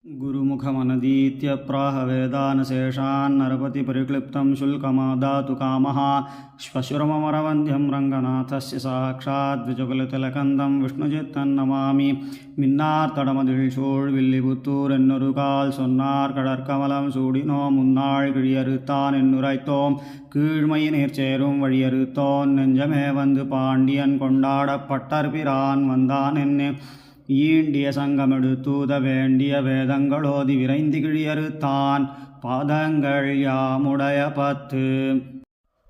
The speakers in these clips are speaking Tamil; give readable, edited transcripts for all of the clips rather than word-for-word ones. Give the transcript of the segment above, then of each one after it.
गुरुमुखमनदीत्य प्राह वेदानशेषान्नरपतिपरिक्लिप्तं शुल्कमादातु कामः श्वशुरममरवन्ध्यं रङ्गनाथस्य साक्षाद्विजुगलतिलकन्दं विष्णुचित्तन्नमामि மின்னார்த்தடமதில் சூழ் வில்லிபுத்தூர் என்னொருகால் சொன்னார் கடற்கமலம் சூடினோ முன்னாள் கிழியறுத்தான் என்னுரைத்தோம் கீழ்மை நேர்ச்சேரும் வழியறுத்தோன் நெஞ்சமே வந்து பாண்டியன் கொண்டாடப்பட்டற்பிரான் வந்தான் என்ன ஈண்டிய சங்கமெடுத்தூத வேண்டிய வேதங்களோதி விரைந்து கிழியறுத்தான் பாதங்கள் யாமுடைய 10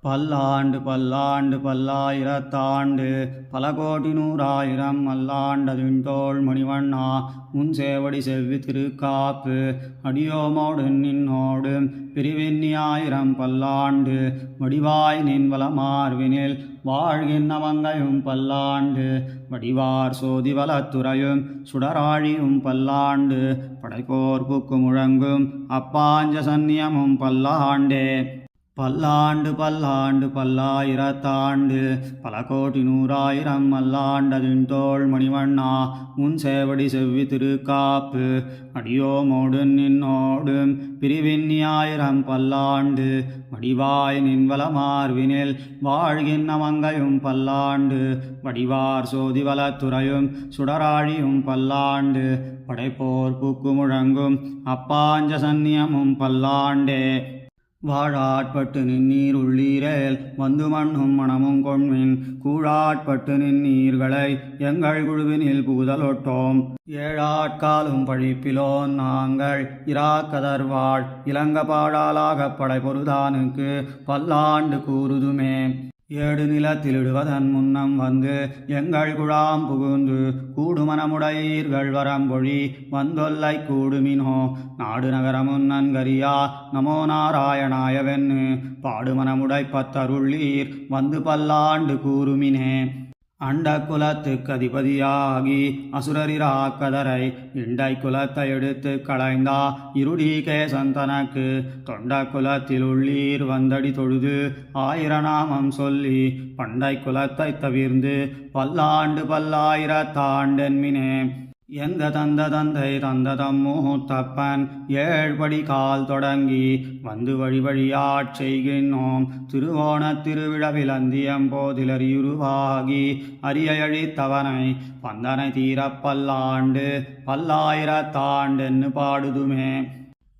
பல்லாண்டு பல்லாண்டு பல்லாயிரத்தாண்டு பல கோடி நூறாயிரம் மல்லாண்டதுண்டோள் மணிவண்ணா உன் சேவடி செவ்வி திருக்காப்பு அடியோமோடு நின்னோடு பிரிவின்னியாயிரம் பல்லாண்டு வடிவாய் நின் வளமார்வினில் வாழ்கின்ற மங்கையும் பல்லாண்டு வடிவார் சோதி வளத்துறையும் சுடராழியும் பல்லாண்டு படைப்போர் புக்கு முழங்கும் அப்பாஞ்ச சந்நியமும் பல்லாண்டே பல்லாண்டு பல்லாண்டு பல்லாயிரத்தாண்டு பல கோடி நூறாயிரம் மல்லாண்டதின்தோள் மணிவண்ணா உன் சேவடி செவ்வி திருக்காப்பு அடியோமோடு நின்னோடு பிரிவின்னியாயிரம் பல்லாண்டு வடிவாய் நின்வளமார்வினில் வாழ்கின்ற மங்கையும் பல்லாண்டு வடிவார் சோதி வளத்துறையும் சுடராழியும் பல்லாண்டு படைப்போர் புக்கு முழங்கும் அப்பாஞ்ச சந்நியமும் பல்லாண்டே வாழாட்பட்டு நின்னீர் உள்ளீரேல் வந்து மண்ணும் மணமும் கொண்மின் கூழாட்பட்டு நின்னீர்களை எங்கள் குழுவினில் புகுதலொட்டோம் ஏழாட்காலும் பழிப்பிலோன் நாங்கள் இராக்கதர்வாள் இளங்க பாடாலாகப் படை பொருதானுக்கு பல்லாண்டு கூறுதுமே ஏடு நிலத்திலிடுவதன் முன்னம் வந்து எங்கள் குழாம் புகுந்து கூடுமனமுடையீர்கள் வரம்பொழி வந்தொல்லை கூடுமினோ நாடு நகரமுன் நன்கரியா நமோ நாராயணாயவென்னு பாடுமனமுடை பத்தருள்ளீர் வந்து பல்லாண்டு கூறுமினே அண்ட குலத்துக்கு அதிபதியாகி அசுரரிராக்கதரை இண்டை குலத்தை எடுத்து களைந்தா இருடீகேசன் தனக்கு தொண்ட குலத்தில் உள்ளீர் வந்தடி தொழுது ஆயிரநாமம் சொல்லி பண்டை குலத்தை தவிர்ந்து பல்லாண்டு பல்லாயிரத்தாண்டென்மினே எந்த தந்த தந்தை தந்ததம் மூத்தப்பன் ஏழ்படி கால் தொடங்கி வந்து வழி வழியாட் செய்கின்றோம் திருவோண திருவிழவில் அந்தியம் போதிலறியுருவாகி அரியழித்தவனை வந்தனை தீரப் பல்லாண்டு பல்லாயிரத்தாண்டென்னு பாடுதுமே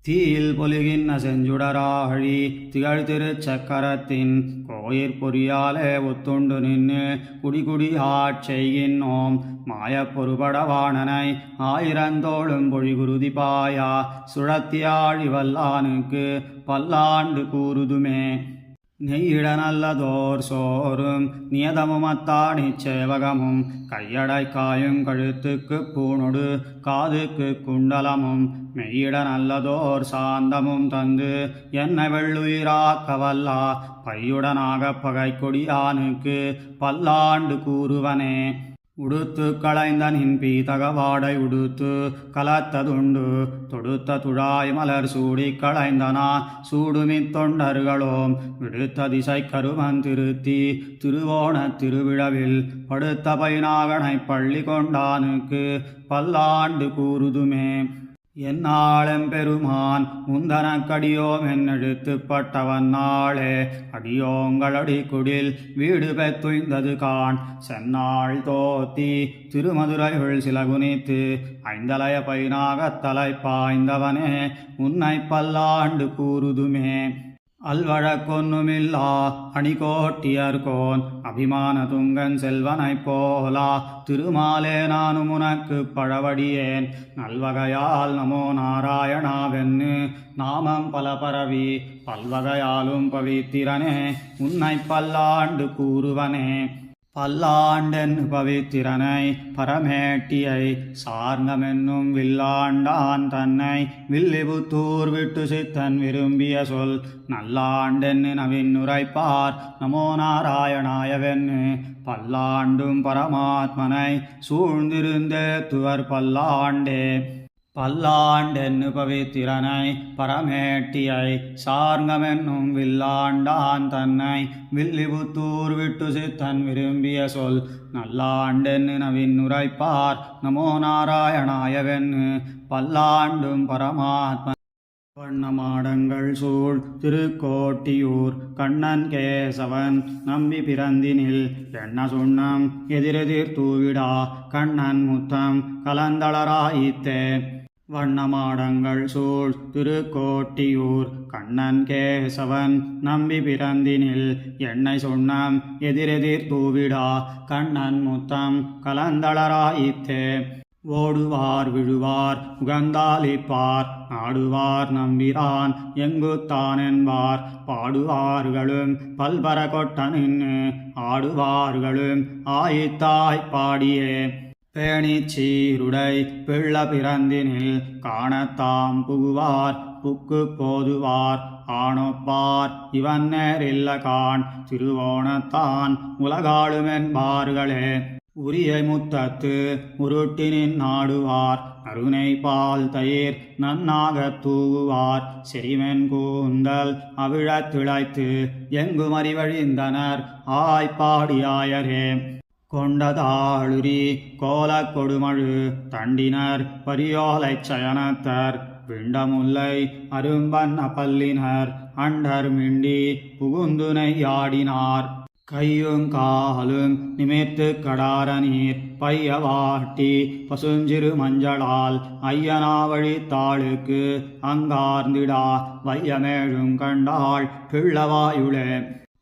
தீயில் பொலிகின்ன செஞ்சுடராழி திகழ் திருச்சக்கரத்தின் கோயிற் பொறியாலே ஒத்துண்டு நின்று குடிகுடி செய்கின்றோம் மாயப் பொறுபடவானனை ஆயிரந்தோளும் பொழிகுருதி பாயா சுழத்தியாழி வல்லானுக்கு பல்லாண்டு கூறுதுமே நெய்யிட நல்லதோர் சோறும் நியதமும் அத்தாணி சேவகமும் கையடை காயும் கழுத்துக்கு பூணொடு காதுக்கு குண்டலமும் மெய்யிட நல்லதோர் சாந்தமும் தந்து என்னை வெள்ளுயிராக்க வல்லா பையுடனாக பகை கொடியானுக்கு பல்லாண்டு கூறுவனே உடுத்து களைந்த நின் பீதகவாடை உடுத்து கலத்ததுண்டு தொடுத்த துழாய் மலர் சூடி களைந்தனா சூடுமி தொண்டர்களோம் விடுத்த திசை கருமன் திருத்தி திருவோண திருவிழவில் படுத்த பைநாகனை பள்ளி கொண்டானுக்கு பல்லாண்டு கூறுதுமே என்னாளெம்பெருமான் முந்தனக்கடியோம் என்னெழுத்துப்பட்டவன் நாளே அடியோங்களடி குடில் வீடு பெத்துய்ந்தது கான் சென்னாள் தோத்தி திருமதுரைகள் சில குனித்து ஐந்தலைய பைனாகத் தலை பாய்ந்தவனே உன்னை பல்லாண்டு கூறுதுமே அல்வழக்கொன்னுமில்லா அணிகோட்டியர்கோன் அபிமான துங்கன் செல்வனைப் போலா திருமாலே நானும் உனக்கு பழவடியேன் நல்வகையால் நமோ நாராயணாவென்னு நாமம் பல பரவி பல்வகையாலும் பவித்திரனே உன்னை பல்லாண்டு கூறுவனே பல்லாண்டென் பவித்திரனை பரமேட்டியை சார்ந்தமென்னும் வில்லாண்டான் தன்னை வில்லிபுத்தூர் விட்டு சித்தன் விரும்பிய சொல் நல்லாண்டென்னு நவின்னுரைப்பார் நமோ நாராயணாயவென்னு பல்லாண்டும் பரமாத்மனை சூழ்ந்திருந்தே துவர் பல்லாண்டே பல்லாண்டென்னு பவித்திரனை பரமேட்டியை சார்ங்கமென்னும் வில்லாண்டான் தன்னை வில்லிபுத்தூர் விட்டு சித்தன் விரும்பிய சொல் நல்லாண்டென்னு நவின்னுரைப்பார் நமோ நாராயணாயவென்னு பல்லாண்டும் பரமாத்ம வண்ணமாடங்கள் சூழ் திருக்கோட்டியூர் கண்ணன் கேசவன் நம்பி பிறந்தினில் எண்ண சுண்ணம் எதிரெதிர் தூவிடா கண்ணன் முத்தம் கலந்தளராயித்தே வண்ணமாடங்கள் சூழ் திருக்கோட்டியூர் கண்ணன் கேசவன் நம்பி பிறந்தினில் எண்ணெய் சுண்ணம் எதிரெதிர் தூவிடா கண்ணன் முத்தம் கலந்தளராயித்தே ஓடுவார் விழுவார் உகந்தாலிப்பார் நாடுவார் நம்பிரான் எங்குத்தான் என்பார் பாடுவார்களும் பல்பர கொட்ட நின்று ஆடுவார்களும் ஆயித்தாய் பாடியே பேணிச் சீருடை பிள்ள பிறந்தினில் காணத்தாம் புகுவார் புக்கு போதுவார் ஆணொப்பார் இவன் நேரில்ல கான் திருவோணத்தான் உலகாளுமென்பார்களே உரியை முத்தத்து உருட்டினின் நாடுவார் அருணை பால் தயிர் நன்னாகத் தூவுவார் செறிவென் கூந்தல் அவிழத் திளைத்து எங்கும் அறிவழிந்தனர் ஆய்ப்பாடியாயரே கொண்டதாளுரி கோலக் கொடுமழு தண்டினர் பரியோலைச் சயனத்தர் விண்டமுல்லை அரும்பன் பல்லினர் அண்டர் மிண்டி புகுந்துனை யாடினார் கையும் காலும் நிமிர்த்து கடார நீர் பையவாட்டி பசுஞ்சிறு மஞ்சளால் ஐயனாவழி தாளுக்கு அங்கார்ந்திடா வையமேழும் கண்டாள் பிள்ளவாயுளே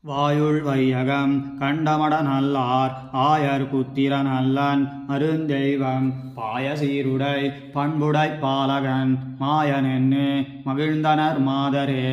வாயுள் வையகம் கண்டமட நல்லார் ஆயர் புத்திர நல்லன் அருந்தெய்வம் பாயசீருடை பண்புடை பாலகன் மாயனென்னு மகிழ்ந்தனர் மாதரே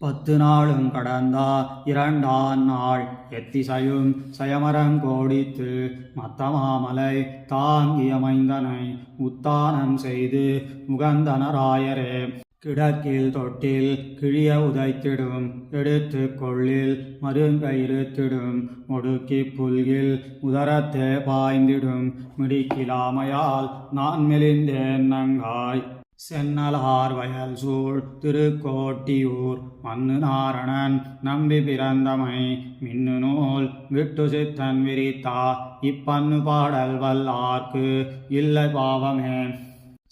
10 நாளும் கடந்தா 2ஆம் நாள் எத்திசையும் சயமரங்கோடித்து மத்தமாமலை தாங்கிய மைந்தனை உத்தானம் செய்து உகந்தனராயரே கிடக்கில் தொட்டில் கிழிய உதைத்திடும் எடுத்து கொள்ளில் மருங்கயிறுத்திடும் ஒடுக்கி புல்கில் உதரத்தே பாய்ந்திடும் மிடிக்கிலாமையால் நான் மெலிந்தேன் நங்காய் சென்னலார் வயல் சூழ் திருக்கோட்டியூர் மண்ணு நாரணன் நம்பி பிறந்தமை மின்னு நூல் விட்டு சித்தன் விரித்தா இப்பன்னு பாடல் வல்லார்க்கு இல்லை பாவமே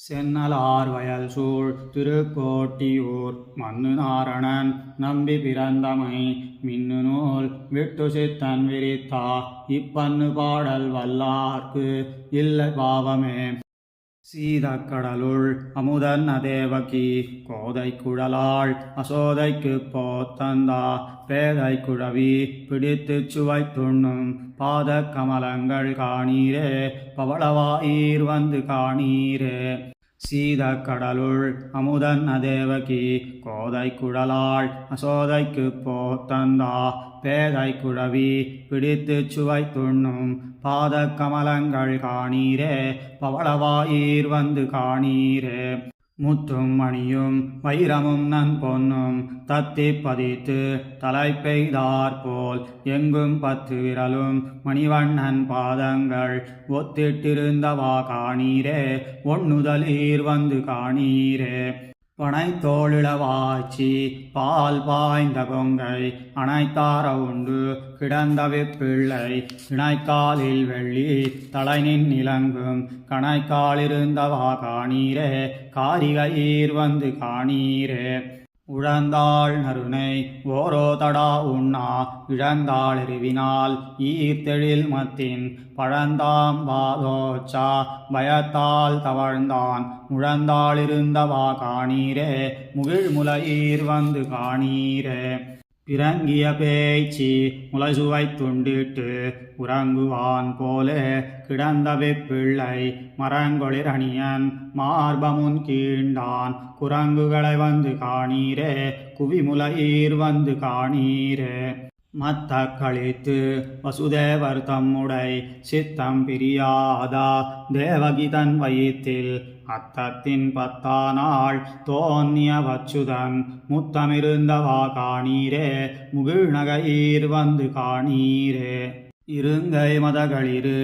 சென்னலார் வயல் சூழ் திருக்கோட்டியூர் மண்ணு நாரணன் நம்பி பிறந்தமை மின்னு நூல் விட்டு சித்தன் விரித்தா இப்பன்னு பாடல் வல்லார்க்கு இல்லை பாவமே சீதக்கடலுள் அமுதன் தேவகி கோதை குழலாள் அசோதைக்கு போத்தந்தா பேதை குழவி பிடித்துச் சுவை துண்ணும் பாத கமலங்கள் காணீரே பவளவாயீர் வந்து காணீரே சீதக்கடலுள் அமுதன் தேவகி கோதை குழலாள் அசோதைக்கு போத்தந்தா பேதை குழவி பிடித்துச் சுவை துண்ணும் பாத கமலங்கள் காணீரே பவளவாயீர் வந்து காணீரே முத்தும் மணியும் வைரமும் நன் பொன்னும் தத்தி பதித்து தலை பெய்தாற்போல் எங்கும் 10 விரலும் மணிவண்ணன் பாதங்கள் ஒத்திட்டிருந்தவா காணீரே ஒண்ணுதலீர் வந்து காணீரே பனைத்தோளிளவாச்சி பால் பாய்ந்த கொங்கை அனைத்தார உண்டு கிடந்த பிள்ளை இணைக்காலில் வெள்ளி தலைநின் நிலங்கும் கணைக்காலிருந்தவா காணீரே காரிகையீர் வந்து காணீரே உழந்தாள் நறுனை ஓரோ தடா உண்ணா இழந்தாள் எறிவினால் ஈர்த்தெழில் மத்தின் பழந்தாம்பாதோச்சா பயத்தால் தவழ்ந்தான் முழந்தாளிருந்தவா காணீரே முகிழ்முலையீர் வந்து காணீரே பிறங்கிய பேய்ச்சி முளைசுவை துண்டிட்டு உறங்குவான் போலே கிடந்த பிள்ளை மரங்கொளிரணியன் மார்பமுன் கீண்டான் குரங்குகளை வந்து காணீரே குவிமுலையீர் வந்து காணீரே மத்த கழித்து வசுதேவர் தம்முடை சித்தம் பிரியாதா தேவகி தன் வயிற்றில் அத்தத்தின் 10ஆம் நாள் தோன்னிய வச்சுதன் முத்தமிருந்தவா காணீரே முகிழ்நகையீர் வந்து காணீரே இருங்கை மதகளிரு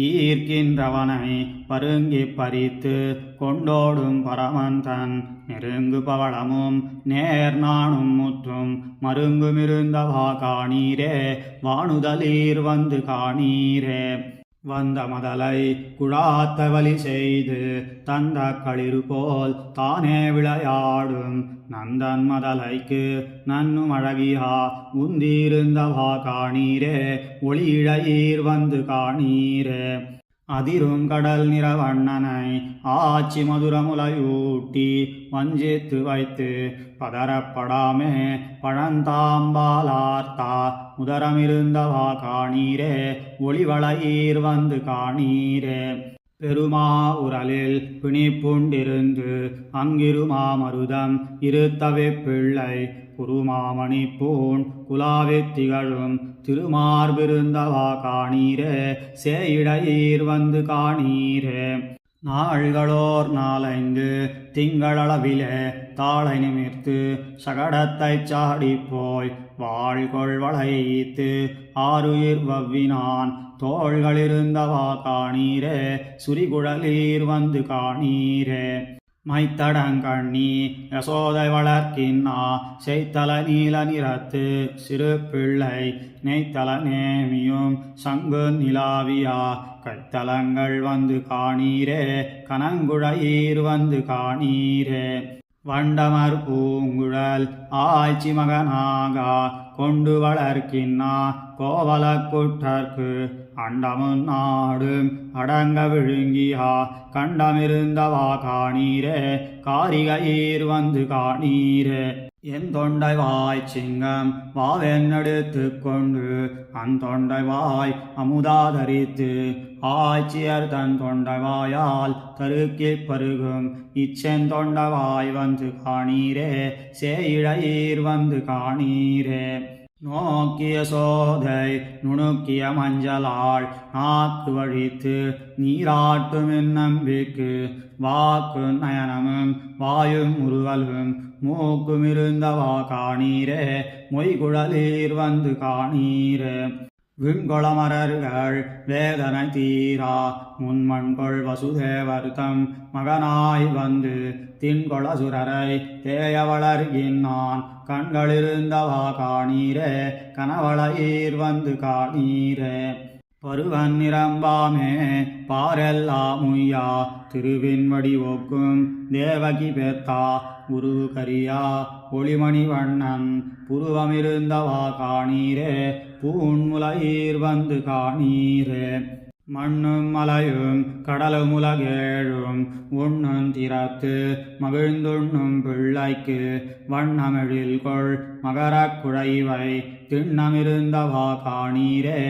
ஈர்க்கின்றவனை பருங்கி பறித்து கொண்டோடும் பரமந்தன் நெருங்கு பவளமும் நேர்நாணும் முற்றும் மருங்குமிருந்தவா காணீரே வானுதலீர் வந்து காணீரே வந்த மதலை குழாத்த வழி செய்து தந்த களிறு போல் தானே விளையாடும் நந்தன் மதலைக்கு நன்னும் அழகியா உந்திருந்தவா காணீரே ஒளியிழையீர் வந்து காணீரே அதிரும் கடல் நிறவண்ணனை ஆச்சி மதுரமுலையூட்டி வஞ்சித்து வைத்து பதறப்படாமே பழந்தாம்பாலார்த்தா முதரமிருந்தவா காணீரே ஒளிவளையீர் வந்து காணீரே பெருமா உரலில் பிணிப்புண்டிருந்து அங்கிருமா மருதம் இருத்தவே பிள்ளை குருமாமணி பூண் குலாவித் திகழும் திருமார்பிருந்தவா காணீரே சேயிடையீர் வந்து காணீரே நாள்களோர் 4-5 திங்களளவிலே தாளை நிமிர்த்து சகடத்தைச் சாடிப்போய் வாழ்கொள் வளைத்து ஆருயிர் வவ்வினான் தோள்களிருந்தவா காணீரே சுரிகுழலீர் வந்து காணீரே மைத்தடங்கண்ணி யசோதை வளர்க்கின்னா செய்தல நீல நிறத்து சிறு பிள்ளை நெய்த்தல நேமியும் சங்கு நிலாவியா கைத்தலங்கள் வந்து காணீரே கனங்குழையீர் வந்து காணீரே வண்டமர் பூங்குழல் ஆய்ச்சி மகனாகா கொண்டு வளர்க்கின்னா கோவலக்குட்டர்க்கு அண்டமும் நாடும் அடங்க விழுங்கியா கண்டமிருந்தவா காணீரே காரிகையீர் வந்து காணீரே என் தொண்டை வாய் சிங்கம் வாவென்னெடுத்து கொண்டு அந்தொண்டை வாய் அமுதாதரித்து ஆய்ச்சியர் தன் தொண்டை வாயால் தருக்கிப் பருகும் இச்செந்தொண்டவாய் வந்து காணீரே சேயிழையீர் வந்து காணீரே நோக்கிய சோதை நுணுக்கிய மஞ்சளாள் நாக்கு வழித்து நீராட்டும் நம்பிக்கு வாக்கு நயனமும் வாயும் உருவலும் மூக்குமிருந்தவா காணீரே மொய்குழலீர் வந்து காணீரே விண்கொளமரர்கள் வேதனை தீரா முன்மண்கொள் வசுதேவர்த்தம் மகனாய் வந்து தின்கொளசுரரை தேய வளர்கின்றான் கண்களிருந்தவா காணீரே கனவளையீர் வந்து காணீரே பருவன் நிரம்பாமே பாரெல்லாம் உய்யா திருவின்வடி ஒக்கும் தேவகி பெத்தா குரு கரியா ஒளிமணி வண்ணன் புருவமிருந்தவா காணீரே பூண்முலையீர் வந்து காணீரே மண்ணும் மலையும் கடலும் உலகேழும் உண்ணும் திறத்து மகிழ்ந்துண்ணும் பிள்ளைக்கு வண்ணமெழில் கொள் மகரக் குழைவை திண்ணமிருந்தவா காணீரே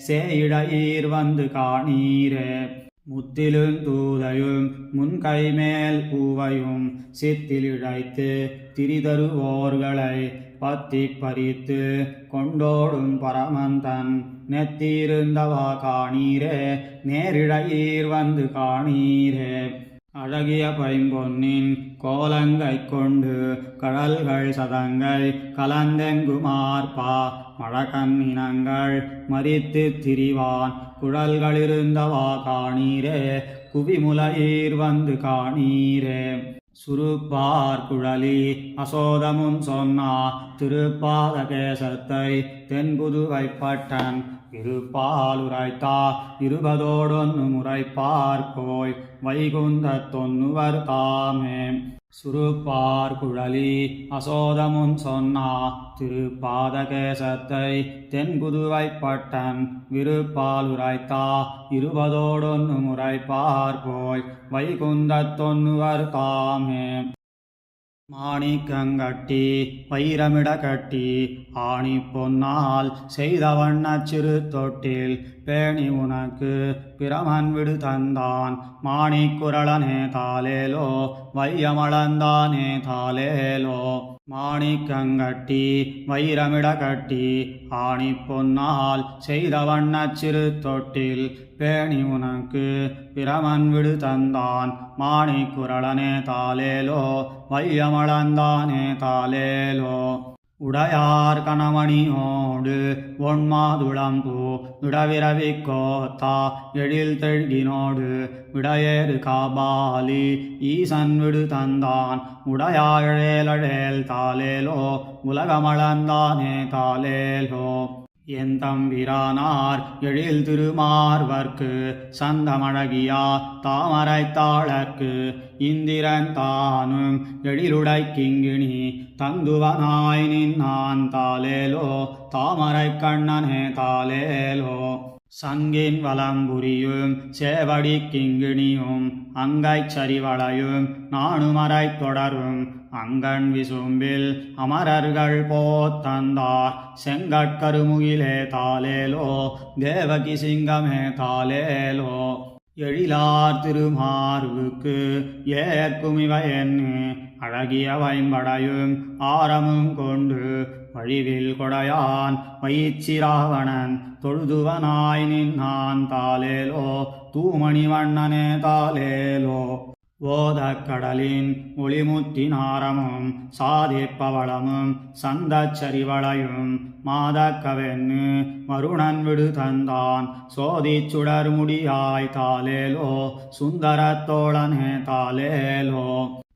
சேயிழையீர் வந்து காணீரே முத்திலும் தூதையும் முன்கை மேல் பூவையும் சித்திலிழைத்து திரிதருவோர்களை பத்தி பறித்து கொண்டோடும் பரமந்தன் நெத்திருந்தவா காணீரே நேரிழையீர் வந்து காணீரே அழகிய பைம்பொன்னின் கோலங்கை கொண்டு கடல்கள் சதங்கை கலந்தெங்குமார்பா மழக்கண்ணினங்கள் மறித்து திரிவான் குழல்களிருந்தவா காணீரே குவிமுலையீர் வந்து காணீரே சுருப்பார் குழலி அசோதமும் சொன்னா திருப்பாத கேசத்தை தென்புதுவைப்பட்டன் இருப்பால் உரைத்தா 20 முறைப்பார் போய் வைகுந்த தொன்னுவர் தாமே சுருப்பார் குழலி அசோதமும் சொன்னா திருப்பாத கேசத்தை தென்புதுவைப்பட்டன் விருப்பால் உரைத்தா 20 முறைப்பார் போய் வைகுந்த தொன்னுவர் தாமே மாணிக்கங்கட்டி வைரமிட கட்டி ஆணி பொன்னால் செய்த வண்ணச் சிறு தொட்டில் பேணி உனக்கு பிரமன் விடு தந்தான் மாணிக்குரளனே தாலேலோ வையமளந்தானே தாலேலோ மாணிக்கங்கட்டி வைரமிட கட்டி ஆணி பொன்னால் செய்த வண்ணச் சிறு தொட்டில் பேணி உனக்கு பிரமன் விடு தந்தான் மாணிக்குரளனே தாலேலோ வையமளந்தானே தாலேலோ உடையார் கணமணியோடு ஒன்மாதுளம்பூ விடவிரவி கோத்தா எழில் தெழ்கினோடு விடையேறு காபாலி ஈசன் விடு தந்தான் உடையாழேலழேல் தாலேலோ உலகமளந்தானே தாலேலோ என் தம்பிரானார் எழில் திருமார்வர்க்கு சந்தமழகியா தாமரைத்தாளர்க்கு இந்திரன் தானும் எழிலுடை கிங்கிணி தந்துவனாய் நின்னான் தாலேலோ தாமரை கண்ணனே தாலேலோ. சங்கின் வலம்புரியும் சேவடி கிங்கிணியும் அங்கைச் சரிவளையும் நாணுமறை தொடரும் அங்கண் விசும்பில் அமரர்கள் போத்தந்தார் செங்கட்கருமுகிலே தாலேலோ தேவகி சிங்கமே தாலேலோ. எழிலார் திருமார்வுக்கு ஏற்குமிவையென்னு அழகிய வைம்படையும் ஆரமும் கொண்டு வழிவில் கொடையான் வயிச்சிராவணன் தொழுதுவனாய் நின்னான் தாலேலோ தூமணி வண்ணனே தாலேலோ. ஓதக் கடலின் ஒளிமுத்தினாரமும் சாதிப்பவளமும் சந்தச்சரிவளையும் மாதக்கவென்னு வருணன் விடு தந்தான் சோதிச் சுடர் முடியாய் தாலேலோ சுந்தரத்தோழனே தாலேலோ.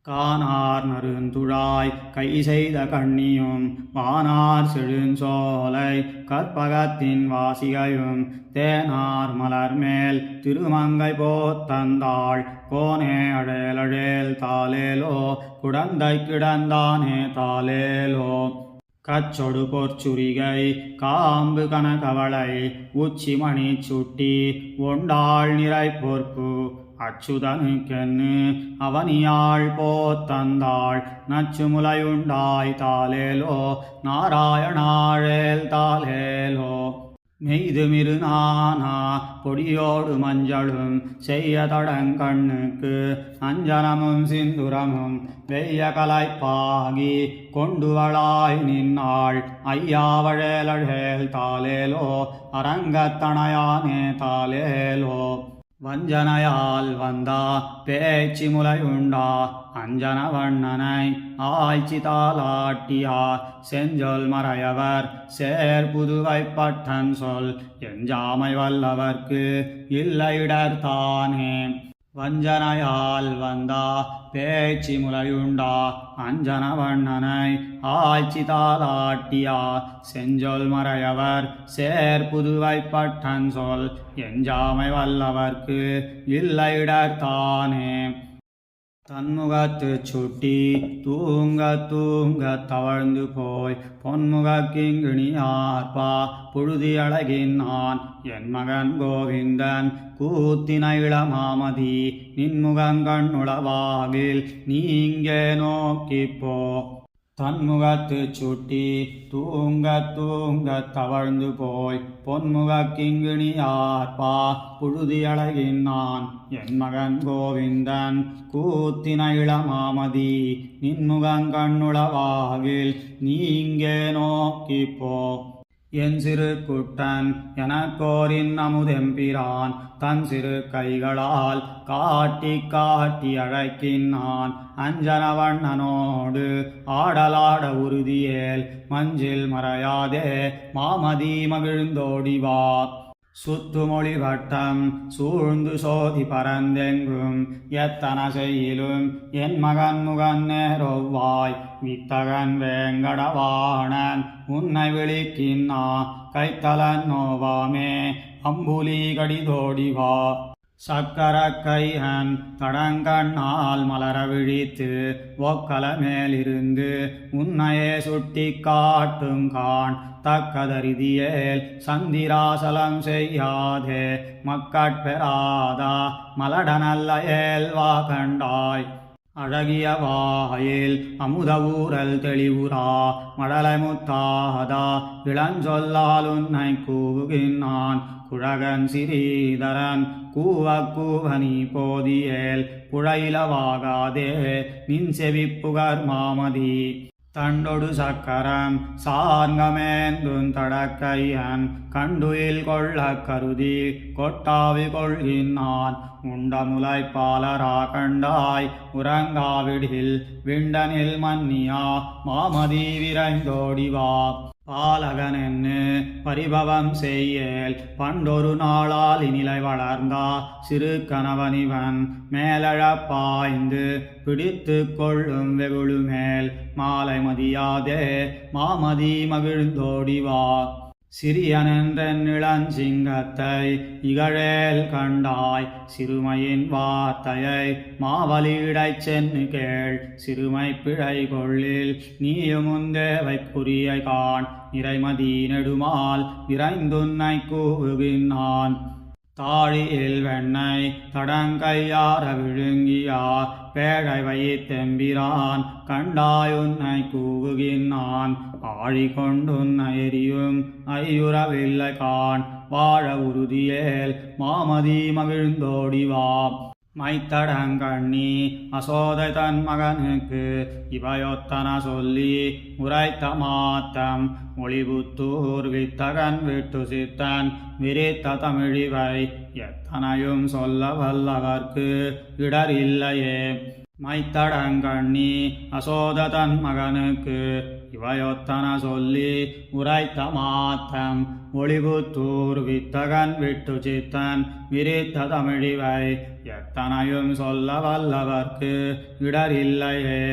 கானார் நறுந்துழாய் கை செய்த கண்ணியும் வானார் செழுஞ்சோலை கற்பகத்தின் வாசிகையும் தேனார் மலர்மேல் திருமங்கை போத்தந்தாள் கோனே அழேலழேல் தாலேலோ குடந்தை கிடந்தானே தாலேலோ. கச்சொடு பொற்சுரிகை காம்பு கனகவளை உச்சிமணி சுட்டி ஒண்டாள் நிறை பொற்பு அச்சுதனுக்கென்னு அவனியாள் போத்தந்தாள் நச்சுமுலையுண்டாய் தாலேலோ நாராயணாழேல் தாலேலோ. மெய்துமிருநானா பொடியோடு மஞ்சளும் செய்ய தடங்கண்ணுக்கு அஞ்சனமும் சிந்துரமும் வெய்ய கலைப்பாகி கொண்டுவளாய் நின்னாள் ஐயாவழேலழேல் தாலேலோ அரங்கத்தனையானே தாலேலோ. வஞ்சனையால் வந்தா பேச்சு முலையுண்டா அஞ்சன வண்ணனை ஆய்ச்சி தாலாட்டியா செஞ்சொல் மறையவர் சேர்புதுவை பட்டன் சொல் எஞ்சாமை வல்லவர்க்கு இல்லைடர்தானே. வஞ்சனையால் வந்தா பேச்சு முலையுண்டா அஞ்சன வண்ணனை ஆய்ச்சி தாலாட்டியா செஞ்சொல் மறையவர் சேர்புதுவை பட்டன் சொல் எஞ்சாமை வல்லவர்க்கு இல்லைடர்தானே. தன்முகத்துச் சுட்டி தூங்க தூங்க தவழ்ந்து போய் பொன்முக கிங்கிணியார்பா புழுதி அழகினான் என் மகன் கோவிந்தன் கூத்தின இளமாமதி நின்முகங்கண்ணுளவாகில் நீங்கே நோக்கிப்போ. தன்முகத்துச் சுட்டி தூங்க தூங்க தவழ்ந்து போய் பொன்முக கிங்கிணியார்பா புழுதி அழகினான் என் மகன் கோவிந்தன் கூத்தின இளமாமதி நின்முகங்கண்ணுளவாகில் நீங்கே நோக்கிப்போ. என் சிறு குட்டன் எனக்கோரின் அமுதெம்பிரான் தன் சிறு கைகளால் காட்டி காட்டி அழைக்கின்னான் அஞ்சன வண்ணனோடு ஆடலாட உறுதியேல் மஞ்சில் மறையாதே மாமதி மகிழ்ந்தோடிவா. சுத்துமொழி வட்டம் சூழ்ந்து சோதி பரந்தெங்கும் எத்தன செய்யிலும் என் மகன் முகன் நேரோவாய் வித்தகன் வேங்கடவாணன் உன்னை விழிக்கின்னா கைத்தலன் நோவாமே அம்புலி கடிதோடிவா. சக்கர கையன் தடங்கண்ணால் மலர விழித்து ஒக்கல மேலிருந்து உன்னையே சுட்டி காட்டுங்கான் தக்கதரிதியேல் சந்திராசலம் செய்யாதே மக்கட்பெறாதா மலடநல்ல ஏல்வா கண்டாய். அழகிய வாயில் அமுத ஊரல் தெளிவுரா மடலை முத்தாதா இளஞ்சொல்லால் உன்னை கூவுகின்னான் குழகன் சிறீதரன் கூவ கூவனி போதியேல் புழையிலவாகாதே நின் செவிப்புகர் மாமதி. தண்டொடு சக்கரம் சார்ங்கமேந்துன் தடக்கையன் கண்டுயில் கொள்ள கருதி கொட்டாவி கொள்கின்னான் உண்டமுலை பாலரா கண்டாய் உறங்காவிடில் விண்டனில் மன்னியா மாமதி விரைந்தோடிவா. பாலகனென்னு பரிபவம் செய்யேல் பண்டொரு நாளால் இனிலை வளர்ந்தா சிறு கணவனிவன் மேலழப்பாய்ந்து பிடித்து கொள்ளும் வெகுளு மேல் மாலை மதியாதே மாமதி மகிழ்ந்தோடிவா. சிறியனென்றென் இளஞ்சிங்கத்தை இகழேல் கண்டாய் சிறுமையின் வார்த்தையை மாவலியிடைச் சென்னு கேள் சிறுமை பிழை கொள்ளில் நீயுமுந்தேவைக்குரிய காண் நிறைமதி நெடுமால் விரைந்துன்னை கூவுகின்றான் தாழியில் வெண்ணை தடங்கையார விழுங்கியா பேழை வைத்தெம்பிரான் கண்டாயுன்னை கூவுகின்றான் ஆழி கொண்டுன்னை எரியும் ஐயுறவில்லை காண் வாழ உறுதியேல் மாமதி மகிழ்ந்தோடிவா மைத்தடங்கண்ணி அசோதை தன் மகனுக்கு இவையொத்தன சொல்லி உரைத்த மாத்தம் மொழிபுத்தூர் வித்தகன் விட்டு சித்தன் விரித்த தமிழிவை எத்தனையும் சொல்ல வல்லவர்க்கு இடரில்லையே மைத்தடங்கண்ணி அசோத தன் மகனுக்கு இவையொத்தன சொல்லி உரைத்த மாத்தம் ஒளிபுத்தூர் வித்தகன் விட்டு சித்தன் விரித்த தமிழிவை எத்தனையும் சொல்ல வல்லவர்க்கு இடரில்லையே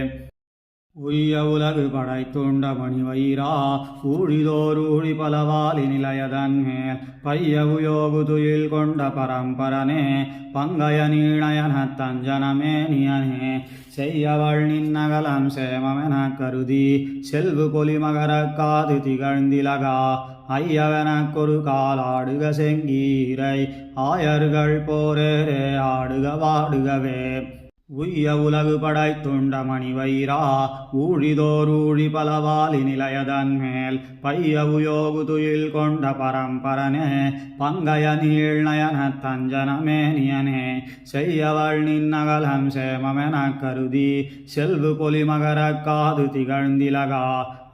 உய்ய உலகு படைத்துண்ட மணிவயிரா ஊழிதோர் ஊழி பலவாலி நிலையதன் மேல் பையவு யோகு துயில் கொண்ட பரம்பரனே பங்கய நீணயன தஞ்சனமே நியனே செய்யவள் நின்னகலம் சேமமென கருதி செல்வு பொலிமகர காது திகழ்ந்திலகா ஐயவெனக்கொரு காலாடுக செங்கீரை ஆயர்கள் போரேரே ஆடுக வாடுகவே உய்ய உலகு படைத்துண்ட மணிவயிரா ஊழிதோர் ஊழி பலவாலி நிலையதன் மேல் பையவு யோகு துயில் கொண்ட பரம்பரனே பங்கய நீழ்நயன தஞ்சனமேனியனே செய்யவள் நின்னகலம் சேமமென கருதி செல்வு பொலிமகர காது திகழ்ந்திலகா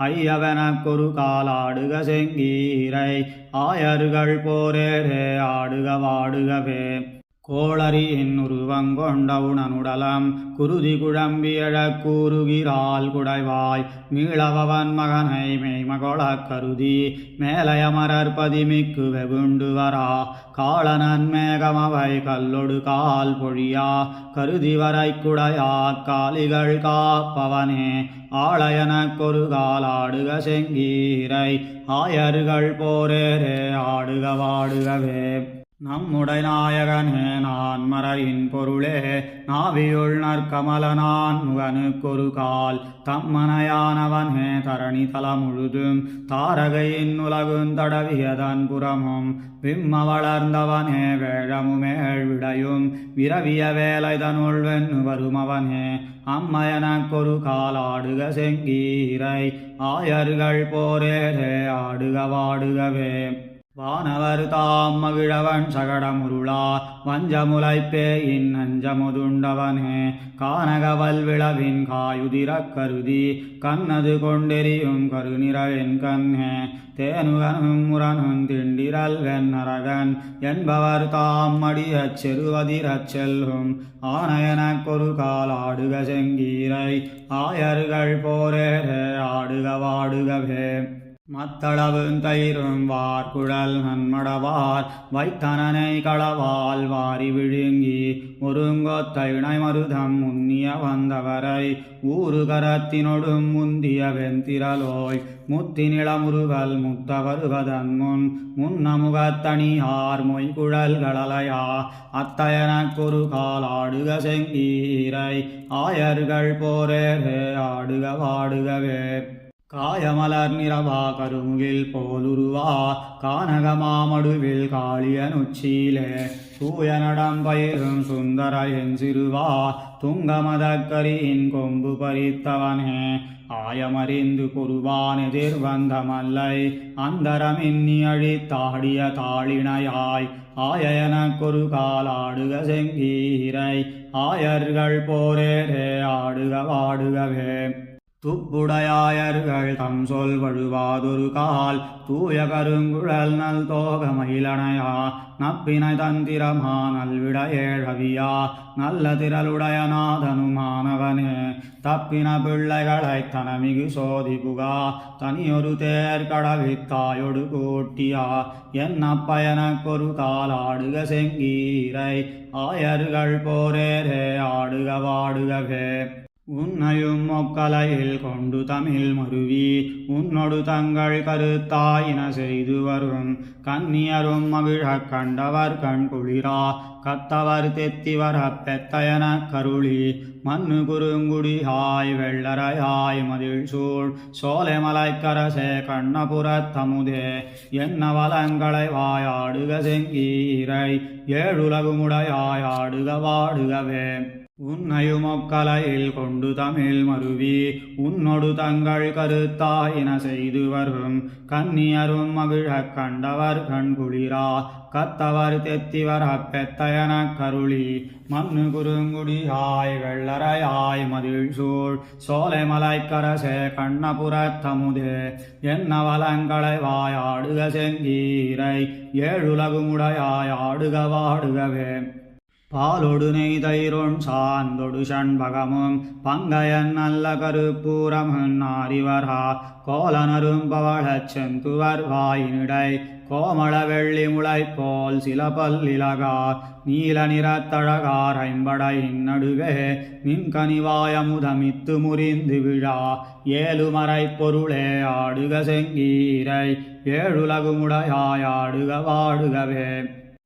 ஐயவெனக்கொரு காலாடுக செங்கீரை ஆயர்கள் போரேரே ஆடுக வாடுகவே கோளரியின் உருவங்கொண்ட உணனுடலம் குருதி குழம்பியழக் கூறுகிறாள் குடைவாய் மீளவன் மகனை மெய்மகொளக் கருதி மேலயமரர் பதிமிக்கு வெகுண்டு வரா காளனன் மேகமவை கல்லொடு கால் பொழியா கருதி வரை குடையா காலிகள் காப்பவனே ஆளையனக்கொரு காலாடுக செங்கீரை ஆயர்கள் போரேரே ஆடுக வாடுகவே நம்முடை நாயகனே நான் மறையின் பொருளே நாவியுள் நற்கமல நான் முகனுக்கொரு கால் தம்மனையானவனே தரணி தல முழுதும் தாரகையின் உலகுந்தடவியதன் புறமும் விம்ம வளர்ந்தவனே வேழமுமேழ் விடையும் விரவிய வேலைதனுள் வெண்ணு வருமவனே அம்மையனக்கொரு காலாடுக செங்கீரை ஆயர்கள் போரேரே ஆடுக வாடுகவே வானவர் தாம் மகிழவன் சகடமுருளா வஞ்சமுலைப்பேயின் நஞ்சமுதுண்டவனே கானகவல் விளவின் காயுதிரக் கருதி கண்ணது கொண்டெறியும் கருநிறவென் கண்ணே தேனுகனும் முரனும் திண்டிரல் வெண்ணரகன் என்பவர் தாம் மடியச் செருவதிரச் செல்லும் ஆனையனக்கொரு காலாடுக செங்கீரை ஆயர்கள் போரேரே ஆடுக வாடுகவே மத்தளவும் தயிரும் வார்குழல் நன்மடவார் வைத்தனனை களவால் வாரி விழுங்கி ஒருங்கொத்த இணை மருதம் முன்னிய வந்தவரை ஊறுகரத்தினொடும் முந்திய வெந்திரலோய் முத்தினிளமுருவல் முத்த வருவதன் முன்னமுகத்தணியார் மொய்குழல்களலையா அத்தையனக்கொரு காலாடுக செங்கீரை ஆயர்கள் போரேரே ஆடுக வாடுகவே காயமலர் நிறவா கருமுகில் போலுருவா கானகமாமடுவில் காளியனுச்சியிலே தூயனடம் பயிரும் சுந்தர என் சிறுவா துங்கமதக்கரியின் கொம்பு பறித்தவனே ஆயமறிந்து பொருவான் எதிர்வந்த மல்லை அந்தரமின்னி அழித்தாடிய தாளினையாய் ஆயனக்கொரு காலாடுக செங்கீரை ஆயர்கள் போரேரே ஆடுக வாடுகவே துப்புடையாயர்கள் தம் சொல் வழுவாதொரு கால் தூய கருங்குழல் நல் தோக மயிலனையா நப்பினை தந்திரமா நல்விட ஏழவியா நல்ல திரளுடைய நாதனுமானவனே தப்பின பிள்ளைகளை தனமிகு சோதி புகா தனியொரு தேர் கடவித்தாயொடு கூட்டியா என்னப்பயனக்கொரு காலாடுக செங்கீரை ஆயர்கள் போரேரே ஆடுக வாடுகவே உன்னையும் மொக்கலையில் கொண்டு தமிழ் மருவி உன்னொடு தங்கள் கருத்தாயின செய்து வரும் கன்னியரும் மகிழக் கண்டவர் கண் குளிரா கத்தவர் தெத்திவர பெத்தையன கருளி மண்ணு குறுங்குடியாய் வெள்ளரையாய் மதில் சூழ் சோலை மலைக்கரசே கண்ணபுரத் தமுதே என்ன வளங்களை வாயாடுக செங்கீரை ஏழுலகுமுடையாய் ஆடுக வாடுகவே உன்னையுமொக்கலையில் கொண்டு தமிழ் மருவி உன்னொடு தங்கள் கருத்தாயின செய்து வரும் கன்னியரும் மகிழக் கண்டவர் கண் குளிரா கத்தவர் தெத்திவர பெத்தையன கருளி மண்ணு குறுங்குடியாய் வெள்ளரையாய் மதில் சூழ் சோலை மலைக்கரசே கண்ணபுரத் தமுதே என்ன வளங்களை வாயாடுக செங்கீரை ஏழுலகுமுடையாய் ஆடுக வாடுகவே பாலொடு நெய் தயிரொன் சாந்தொடு சண்பகமும் பங்கையன் நல்ல கருப்பூரமுன் நாரிவரா கோலனரும் பவழச் செந்துவர் வாயினிடை கோமள வெள்ளி முளை போல் சில பல்லிலகா நீல நிறத்தழகார் ஐம்படையின் நடுவே நின்கனிவாய முதமித்து முறிந்து விழா ஏழுமறை பொருளே ஆடுக செங்கீரை ஏழுலகுமுடையாய் ஆடுக வாடுகவே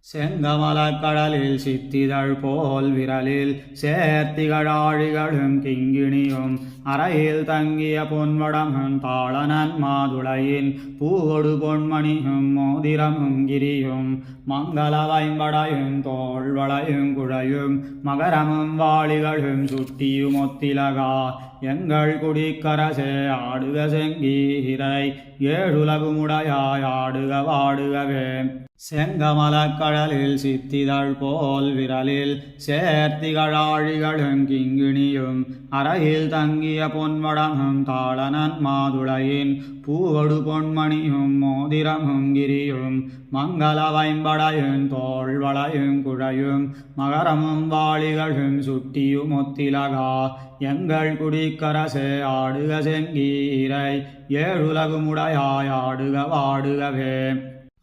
செங்கமலக் கடலில் சித்திதழ் போல் விரலில் சேர்த்திகழாழிகளும் கிங்கிணியும் அறையில் தங்கிய பொன்வடமும் தாளனன் மாதுளையின் பூவொடு பொன்மணியும் மோதிரமும் கிரியும் மங்கள வைம்படையும் தோள்வளையும் குழையும் மகரமும் வாளிகளும் சுட்டியும் ஒத்திலகா எங்கள் குடிக்கரசே ஆடுக செங்கீரை ஏழுலகுமுடையாய் ஆடுக வாடுகவே செங்கமலக் கடலில் சித்திதழ் போல் விரலில் சேர்த்திகழாழிகளும் கிங்கிணியும் அறையில் தங்கிய பொன்வடமும் தாளனன் மாதுளையின் பூவொடு பொன்மணியும் மோதிரமும் கிரியும் மங்கள வைம்படையும் தோள்வளையும் குழையும் மகரமும் வாளிகளும் சுட்டியும் ஒத்திலகா எங்கள் குடிக்கரசே ஆடுக செங்கீரை ஏழுலகுமுடையாய் ஆடுக வாடுகவே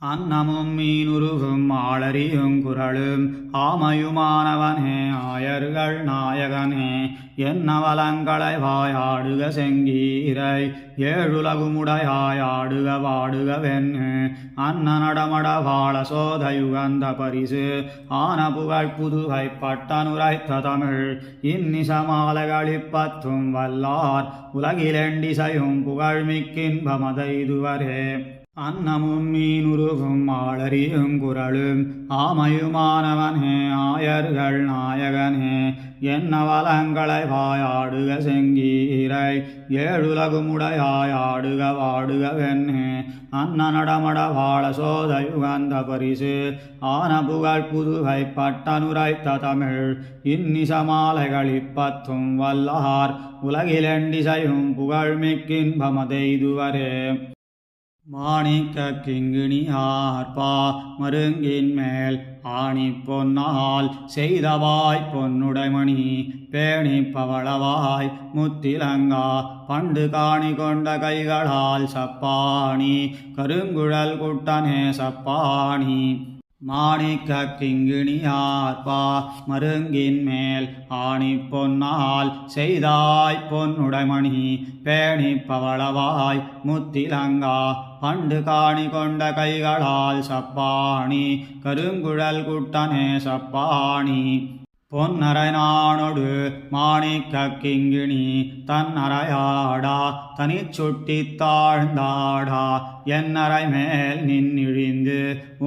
அன்னமும் மீனுருகும் ஆளறியும் குரலும் ஆமையுமானவனே ஆயர்கள் நாயகனே என்ன வளங்களை வாயாடுக செங்கீரை ஏழுலகுமுடையாய் ஆடுக வாடுகவென்னு அன்ன நடமட வாழ சோதயுகந்த பரிசு ஆன புகழ் புதுகை பட்டனுரைத்த தமிழ் இன்னிசமாலைகளிப்பத்தும் வல்லார் உலகிலெண்டிசையும் புகழ்மிக்கின்பமதைதுவரே அன்னமும் மீனுருகும் ஆளறியும் குரலும் ஆமையுமானவனே ஆயர்கள் நாயகனே என்ன வளங்களை வாயாடுக செங்கீரை ஏழுலகுமுடையாய் ஆடுக வாடுகவென்னு அன்ன நடமட வாழ சோதயுகந்த பரிசு ஆன புகழ் புதுகை பட்டனுரைத்த தமிழ் இன்னிசமாலைகளிப்பத்தும் வல்லார் உலகிலெண்டிசையும் புகழ்மிக்கின்பமதைதுவரே மாணிக்க கிங்கிணியார்பா மருங்கின் மேல் ஆணி பொன்னால் செய்தவாய் பொன்னுடைமணி பேணி பவளவாய் முத்திலங்கா பண்டு காணி கொண்ட கைகளால் சப்பாணி கருங்குழல் குட்டனே சப்பாணி மாணிக்க கிங்கிணியார்பா மருங்கின் மேல் ஆணி பொன்னால் செய்தாய் பொன்னுடைமணி பேணி பவளவாய் முத்திலங்கா பண்டு காணி கொண்ட கைகளால் சப்பாணி கருங்குழல் குட்டனே சப்பாணி பொன்னரை நானொடு மாணிக்க கிங்கிணி தன்னரையாடா தனிச்சுட்டி தாழ்ந்தாடா என்னரை மேல் நின்னிழிந்து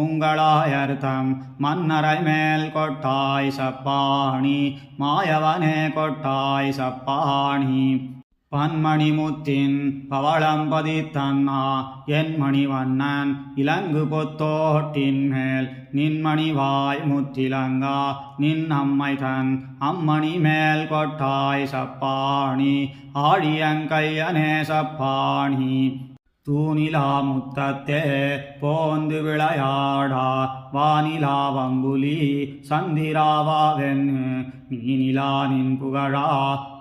உங்களாயர்த்தம் மன்னரை மேல் கொட்டாய் சப்பாணி மாயவனே கொட்டாய் சப்பாணி பன்மணி முத்தின் பவளம் பதித்தன்னா என் மணிவண்ணன் இலங்கு பொத்தோட்டின் மேல் நின்மணிவாய் முத்திலங்கா நின் அம்மை தன் அம்மணி மேல் கொட்டாய் சப்பாணி ஆழியங்கையனே சப்பாணி தூணிலா முத்தத்தே போந்து விளையாடா வானிலா வம்புலி சந்திராவாவென்னு நீனிலா நின் புகழா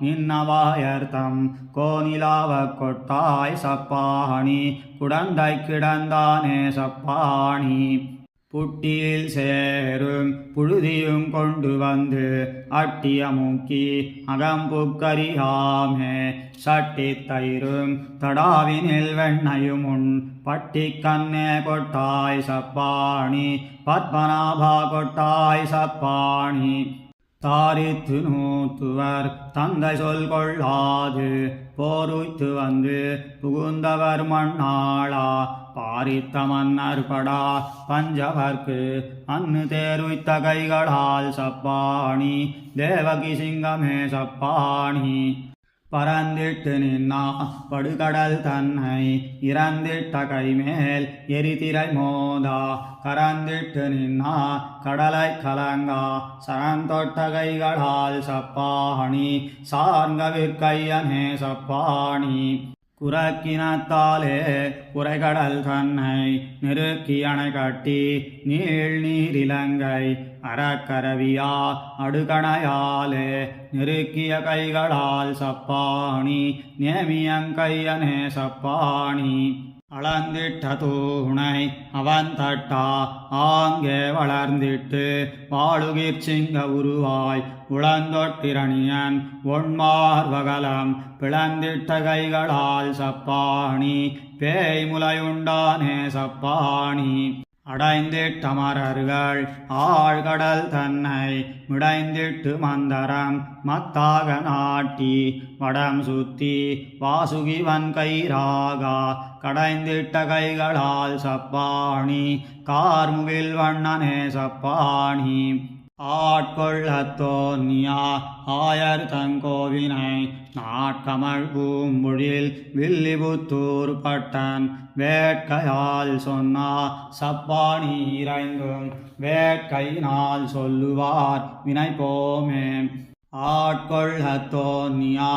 நின்னவாயர்த்தம் கோனிலாவ கொட்டாய் சப்பாணி குடந்தை கிடந்தானே சப்பாணி புட்டியில் சேரும் புழுதியும் கொண்டு வந்து அட்டிய மூக்கி அகம்புக்கரியாமே சட்டி தயிரும் தடாவினில் வெண்ணையும் உன் பட்டி கண்ணே கொட்டாய் சப்பாணி பத்மநாபா கொட்டாய் சப்பாணி தாரித்து நூத்துவர் தந்தை சொல் கொள்ளாது போருய்த்து வந்து புகுந்தவர் மண்ணாளா பாரித்த மன்னர் படா பஞ்சவர்க்கு அன்னு தேருய்த்த கைகளால் சப்பாணி தேவகி சிங்கமே சப்பாணி பரந்திட்டு நின்னா படுகடல் தன்னை இறந்திட்ட கைமேல் எரிதிரை மோதா கரந்திட்டு நின்னா கடலை கலங்கா சரந்தொட்ட கைகளால் சப்பாணி சார்கவிற்கையனே சப்பாணி குறக்கினத்தாலே குறைகடல் தன்னை நெருக்கி அணை கட்டி நீள் நீரிலங்கை அறக்கரவியா அடுகணையாலே நெருக்கிய கைகளால் சப்பாணி நேமியங்கையனே சப்பாணி அளந்திட்ட தூணை அவன் தட்டா ஆங்கே வளர்ந்திட்டு வாழுகிற் சிங்க உருவாய் உளந்தொட்டிரணியன் ஒன்மார்வகலம் பிளந்திட்ட கைகளால் சப்பாணி பேய் முலையுண்டானே சப்பாணி அடைந்திட்ட மரர்கள் ஆழ்கடல் தன்னை மிடைந்திட்டு மந்தரம் மத்தாக நாட்டி வடம் சுத்தி வாசுகி வன்கைராகா கடைந்திட்ட கைகளால் சப்பாணி கார்முகில் வண்ணனே சப்பாணி ஆட்கொள்ளத்தோன்னியா ஆயர் தங்கோவினை நாட்கமழ் பூம்பொழில் வில்லிபுத்தூர் பட்டன் வேட்கையால் சொன்னா சப்பாணி இறைந்தும் வேட்கையினால் சொல்லுவார் வினை போமே ஆட்கொள்ளத்தோன்னியா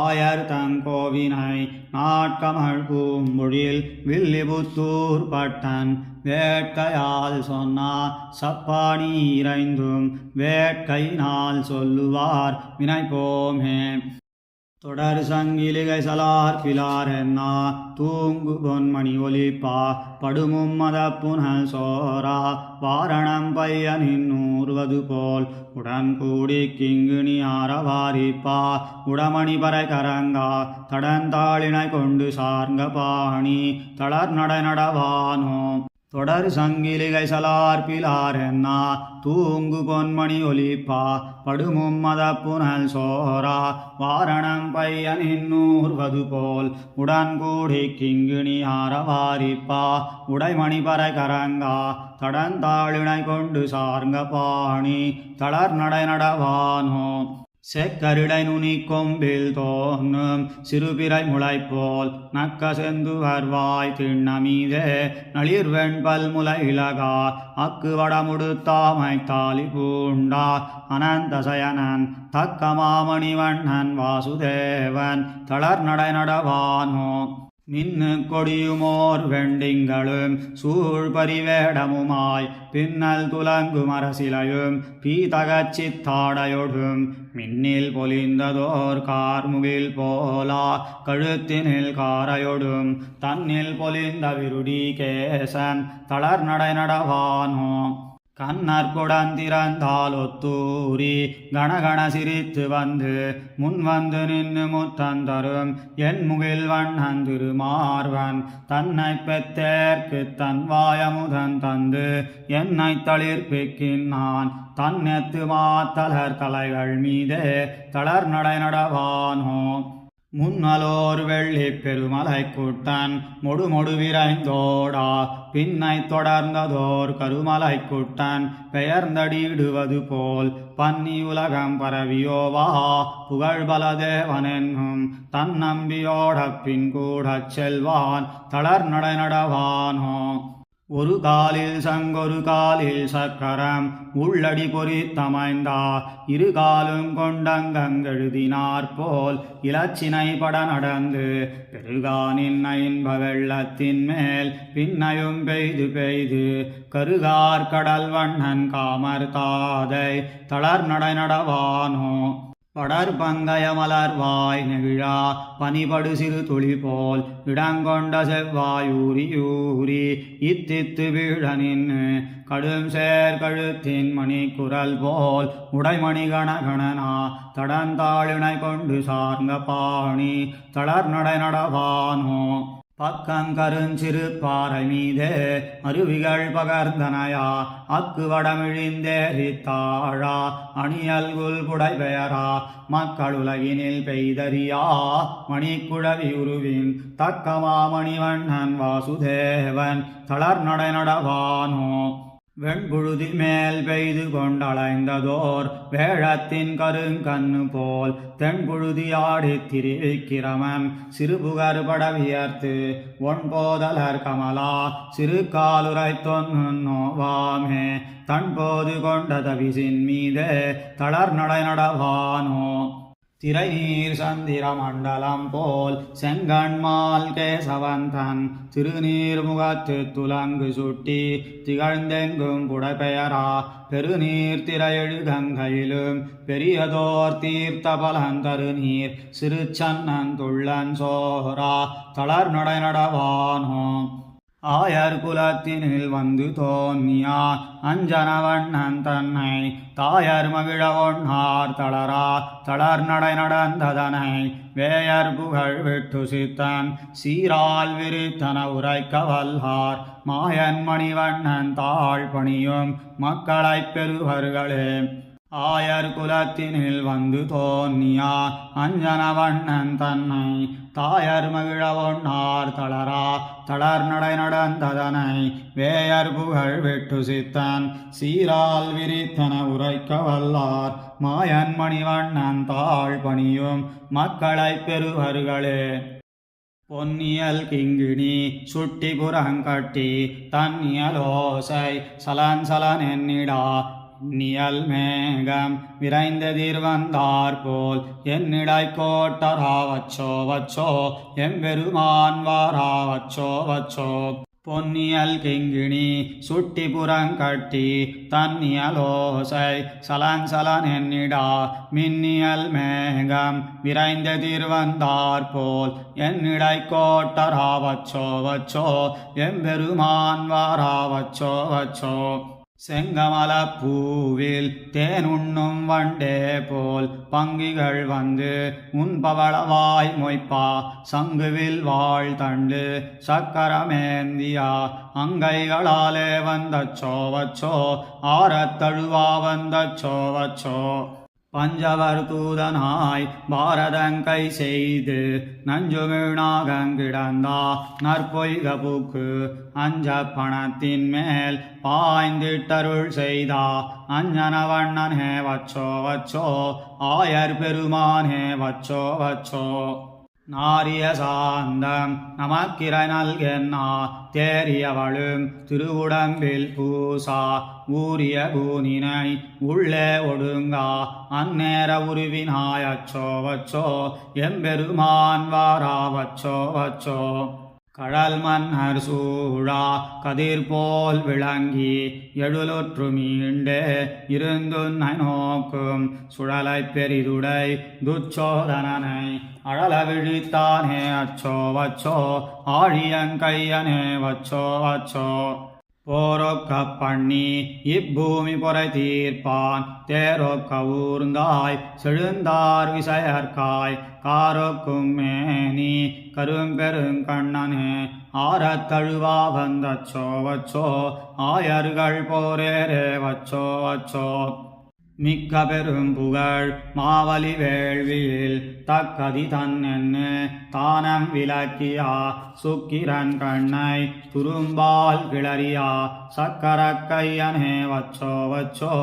ஆயர் தங்கோவினை நாட்கமழ் பூம்பொழில் வில்லிபுத்தூர் பட்டன் வேட்கையால் சொன்னா சப்பாணி இறைந்தும் வேட்கையினால் சொல்லுவார் வினை போமே தொடர் சங்கிலிகை சலார் பிலார் என்னா தூங்கு பொன்மணி ஒலிப்பா படுமும் மத புனல் சோரா வாரணம் பையனின் நூறுவது போல் உடன் கூடி கிங்குனி ஆரவாரிப்பா உடமணி பறை கரங்கா தடந்தாளினை கொண்டு சார்ங்க பாணி தளர் நடை நடவானோ தொடர் சங்கிலிகை சலார் பிலார் என்னா தூங்கு பொன்மணி ஒலிப்பா படுமும் மத புனல் சோரா வாரணம் பையனின் நூறுவது போல் உடன் கூடி கிங்குனி ஆரவாரிப்பா உடைமணி பறை கரங்கா தடந்தாளினை கொண்டு சார்ங்க பாணி தளர் நடை நடவானோ செக்கரிடை நுனி கொம்பில் தோன்னும் சிறுபிறை முளைப்போல் நக்க செந்து வருவாய் திண்ணமீதே நளிர்வெண்பல் முலை இலகா அக்கு வடமுடுத்தாமை தாலி பூண்டா அனந்தசயனன் தக்க மாமணிவண்ணன் வாசுதேவன் தளர் நடை நடவானோ மின்னு கொடியுமோர் வெண்டிங்களும் சூழ்பரிவேடமுமாய் பின்னல் துலங்கும் அரசிலையும் பீதகச் சித்தாடையொடும் மின்னில் பொலிந்ததோர் கார்முகில் போலா கழுத்தினில் காரையொடும் தன்னில் பொலிந்த விருடி கேசன் தளர் நடை நடவானோ கண்ணற் கொடந்திறந்தால் ஒத்தூரி கணகண சிரித்து வந்து முன் வந்து நின்று முத்தந்தரும் என் முகில் வண்ணன் திருமார்வன் தன்னை பெத்தேற்கு தன் வாயமுதன் தந்து என்னை தளிர்ப்பிக்கின்னான் தன்னெத்து மாத்தலர் தலைகள் மீதே தளர் நடை நடவானோ முன்னலோர் வெள்ளி பெருமலை குட்டன் மொடு விரைந்தோடா பின்னை தொடர்ந்ததோர் கருமலை குட்டன் பெயர்ந்தடிடுவது போல் பன்னி உலகம் பரவியோவா புகழ் பலதேவனென்னும் தன்னம்பியோட பின் கூடச் செல்வான் தளர் நடை நடவானோ ஒரு காலில் சங்கொரு காலில் சக்கரம் உள்ளடி பொறித்தமைந்தா இரு காலும் கொண்டங்கெழுதினார் போல் இலச்சினை பட நடந்து பெருகானின் இன்ப வெள்ளத்தின் மேல் பின்னையும் பெய்து பெய்து கருகார் கடல் வண்ணன் காமர் தாதை தளர் நடை நடவானோ படர்பங்கய மலர்வாய் நெகிழா பனிபடு சிறு துளி போல் இடங்கொண்ட செவ்வாயூரி இத்தித்து வீழ நின்று கடும் சேர் கழுத்தின் மணி குரல் போல் உடைமணி கணகணனா தடந்தாளினை கொண்டு சார்ந்த பாணி தளர் நடை நடவானோ பக்கங்கருஞ்சிறு பாறை மீதே அருவிகள் பகர்ந்தனையா அக்கு வடமிழிந்தேரித்தாழா அணியல்குல் புடைபெயரா மக்களுலகினில் பெய்தறியா மணிக்குழவி உருவின் தக்கமாமணிவண்ணன் வாசுதேவன் தளர் நடை நடவானோ வெண்புழுதி மேல் பெய்து கொண்டளைந்ததோர் வேழத்தின் கருங்கண்ணு போல் தென்புழுதி ஆடித் திரிவிக்கிரமன் சிறுபுகர் படவியர்த்து ஒன்போதலர் கமலா சிறு காலுரை தொன்னோவாமே தன்போது கொண்ட தவிசின் மீதே தளர் நடை நடவானோ திரைநீர் சந்திர மண்டலம் போல் செங்கண்மால் கேசவந்தன் திருநீர் முகத்து துலங்கு சுட்டி திகழ்ந்தெங்கும் புடைபெயரா பெருநீர் திரையெழு கங்கையிலும் பெரியதோர் தீர்த்த பலந்தரு நீர் சிறு சன்னன் துள்ளன் சோரா தளர் நடை நடவானோ ஆயர் குலத்தினில் வந்து தோன்னியா அஞ்சனவண்ணன் தன்னை தாயர் மகிழ ஒன்னார் தளரா தளர் நடை நடந்ததனை வேயர் புகழ் விட்டு சித்தன் சீரால் விரித்தன உரைக்க வல்லார் மாயன் மணிவண்ணன் தாழ் பணியும் மக்களைப் பெறுவர்களே ஆயர் குலத்தினில் வந்து தோன்னியா அஞ்சனவண்ணன் தன்னை தாயர் மகிழ ஒன்னார் தளரா தளர் நடை நடந்ததனை வேயர் புகழ் விட்டு சித்தன் சீரால் விரித்தன உரைக்க வல்லார் மாயன் மணிவண்ணன் தாழ் பணியும் மக்களைப் பெறுவர்களே பொன்னியல் கிங்கிணி சுட்டி புறங்கட்டி தன்னியலோசை சலன் சலன் என்னிடா நியல் மேகம் விரைந்ததிர் வந்தார் போல் என்னிடை கோட்டரா வச்சோ வச்சோ எம்பெருமான் வாரா வச்சோ வச்சோ பொன்னியல் கிங்கிணி சுட்டி புறங்கட்டி தன்னியலோசை சலன் சலன் என்னிடா மின்னியல் மேகம் விரைந்ததிர் வந்தார் போல் என்னிடை கோட்டரா வச்சோ வச்சோ எம்பெருமான் வாரா வச்சோ வச்சோ செங்கமல பூவில் தேனுண்ணும் வண்டே போல் பங்கிகள் வந்து உன்பவளவாய் மொய்ப்பா சங்குவில் வாழ் தண்டு சக்கரமேந்தியா அங்கைகளாலே வந்தச்சோ வச்சோ ஆரத்தழுவா வந்தச்சோ வச்சோ பஞ்சவர் தூதனாய் பாரதங்கை செய்து நஞ்சுமிழ்நாகங்கிடந்தா நற்பொய்க பூக்கு அஞ்ச பணத்தின் மேல் பாய்ந்திட்டருள் செய்தா அஞ்சனவண்ணனே வச்சோ வச்சோ ஆயர் பெருமானே வச்சோ வச்சோ நாரிய சாந்தம் நமக்கிரை நல்கென்னா தேரியவளும் திருவுடம்பில் பூசா ஊரிய கூனினை உள்ளே ஒடுங்கா அந்நேர உருவினாய் அச்சோ வச்சோ எம்பெருமான் வாரா வச்சோ வச்சோ கடல் மன்னர் சூழா கதிர் போல் விளங்கி எழுலுற்று மீண்டே இருந்துன்னை நோக்கும் சுழலைப் பெரிதுடை துச்சோதனனை அழல விழித்தானே அச்சோ வச்சோ ஆழியங்கையனே வச்சோ வச்சோ போரொக்க பண்ணி இப்பூமி பொறை தீர்ப்பான் தேரொக்க ஊர்ந்தாய் செழுந்தார் விசையர்காய் காரொக்கும் மேனி கரும்பெருங்கண்ணனே ஆரத்தழுவா வந்தச்சோ வச்சோ ஆயர்கள் போரேரே வச்சோ வச்சோ மிக்க பெரும் புகழ் மாவலி வேள்வியில் தக்கதி தன்னென்னு தானம் விளக்கியா சுக்கிரன் கண்ணை துரும்பால் கிளறியா சக்கரக்கையனே வச்சோ வச்சோ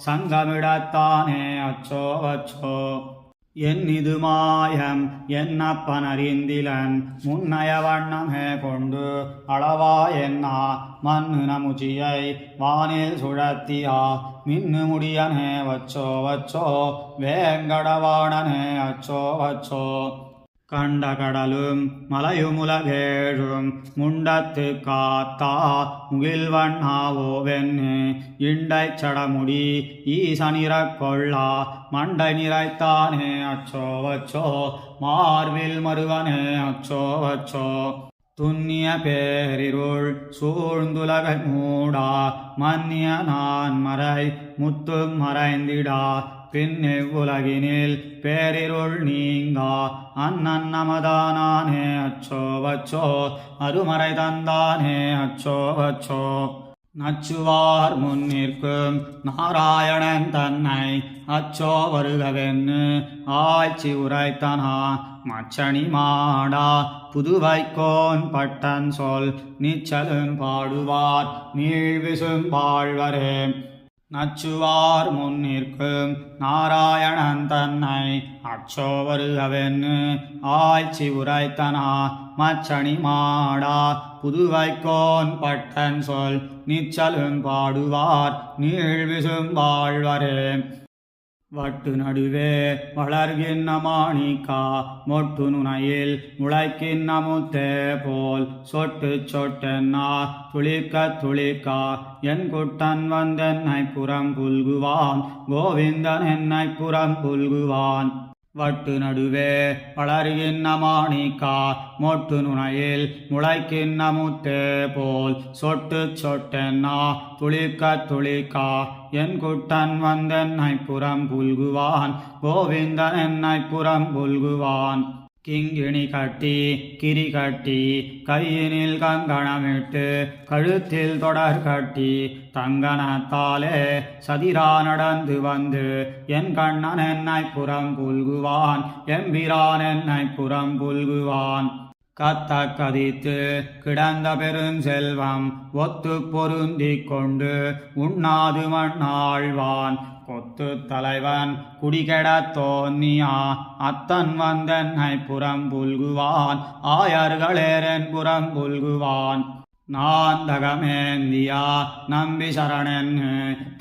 சங்கமிடத்தானே அச்சோ வச்சோ என்னிது மாயம் என்னப்பனறிந்திலன் முன்னைய வண்ணமே கொண்டு அளவா என்னா மண்ணு நமுச்சியை வானில் சுழத்தியா மின்னு முடியனே வச்சோ வச்சோ வேங்கடவாணனே அச்சோ வச்சோ கண்ட கடலும் மலையுமுலகேழும் முண்டத்து காத்தா முகில்வண்ணாவோவென்னு இண்டைச் சடமுடி ஈசனிறக் கொள்ளா மண்டை நிறைத்தானே அச்சோ வச்சோ மார்வில் மருவனே அச்சோ வச்சோ துன்னிய பேரிருள் சூழ்ந்துலகை மூடா மன்னிய நான் மறை முத்தும் மறைந்திடா பின்னிவ்வுலகினில் பேரிருள் நீங்கா அண்ணன் நமதானே அச்சோ வச்சோ அருமறை தந்தானே அச்சோ வச்சோ நச்சுவார் முன்னிற்கும் நாராயணன் தன்னை அச்சோ வருகவென்னு ஆய்ச்சி உரைத்தனா மச்சணி மாடா புதுவைக்கோன் பட்டன் சொல் நிச்சலும் பாடுவார் நீழ்விசும் வாழ்வரே நச்சுவார் முன்னிற்கும் நாராயணன் தன்னை அச்சோ வருகவென்னு ஆய்ச்சி உரைத்தனா மச்சணி மாடா புதுவைக்கோன் பட்டன் சொல் நிச்சலும் பாடுவார் நீழ்விசும் வாழ்வரே வட்டு நடுவே வளர்கின்ற மாணிக்கா மொட்டு நுனையில் முளைக்கின்ற முத்தே போல் சொட்டு சொட்டென்னா துளிக்க துளிக்கா என் குட்டன் வந்தென்னை புறம் புல்குவான் கோவிந்தன் என்னை புறம் புல்குவான் வட்டு நடுவே வளர்கின்ற மாணிக்கா மொட்டு நுனையில் முளைக்கின்ற முத்தே போல் சொட்டு சொட்டென்னா துளிக்க துளிக்கா என் குட்டன் வந்தென்னை புறம் புல்குவான் கோவிந்தன் என்னை புறம் புல்குவான் கிங்கிணி கட்டி கிரி கட்டி கையினில் கங்கணமிட்டு கழுத்தில் தொடர் கட்டி தங்கணத்தாலே சதிரா நடந்து வந்து என் கண்ணன் என்னை புறம் புல்குவான் எம்பிரான் என்னை புறம் புல்குவான் கத்த கதித்து கிடந்த பெருஞ்செல்வம் ஒத்து பொருந்தி கொண்டு உண்ணாது மண்ணாழ்வான் கொத்து தலைவன் குடிகெடத் தோன்னியா அத்தன் வந்தென்னை புறம் புல்குவான் ஆயர்களேரன் புறம் புல்குவான் நாந்தகமேந்தியா நம்பி சரணென்னு